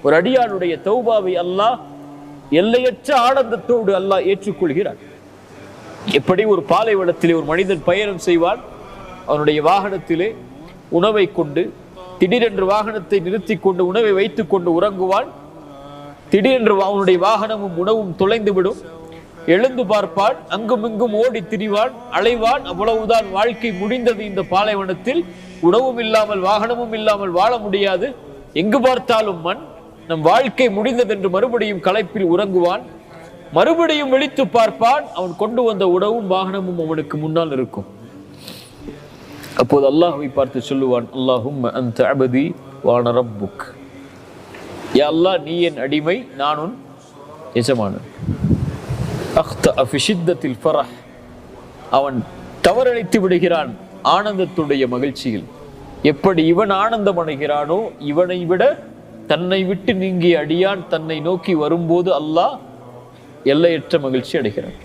ஒரு அடியானுடைய தௌபாவை அல்லாஹ் எல்லையற்ற ஆனந்தத்தோடு அல்லாஹ் ஏற்றுக்கொள்கிறான். எப்படி ஒரு பாலைவனத்திலே ஒரு மனிதன் பயணம் செய்வான், அவனுடைய வாகனத்திலே உணவை கொண்டு திடீரென்று வாகனத்தை நிறுத்தி கொண்டு உணவை வைத்துக் கொண்டு உறங்குவான். திடீரென்று அவனுடைய வாகனமும் உணவும் தொலைந்துவிடும். எழுந்து பார்ப்பான், அங்கும் இங்கும் ஓடி திரிவான், அலைவான். அவ்வளவுதான், வாழ்க்கை முடிந்தது. இந்த பாலைவனத்தில் உணவும் இல்லாமல் வாகனமும் இல்லாமல் வாழ முடியாது. எங்கு பார்த்தாலும் மண். நம் வாழ்க்கை முடிந்தது என்று மறுபடியும் களைப்பில் உறங்குவான். மறுபடியும் விழித்து பார்ப்பான், அவன் கொண்டு வந்த உணவும் வாகனமும் அவனுக்கு முன்னால் இருக்கும். அப்போது அல்லாஹ்வை பார்த்து சொல்லுவான், அல்லாஹும்ம அன்த அபதி வ அன ரப்புக். யா அல்லாஹ், நீ என் அடிமை, நான் உன் எஜமானன். அக்தஅ ஃபி ஷித்தத்தில் ஃபரஹ். அவன் தவறளித்து விடுகிறான் ஆனந்தத்துடைய மகிழ்ச்சியில். எப்படி இவன் ஆனந்தம் அடைகிறானோ, இவனை விட தன்னை விட்டு நீங்கிய அடியான் தன்னை நோக்கி வரும்போது அல்லாஹ் எல்லையற்ற மகிழ்ச்சி அடைகிறான்.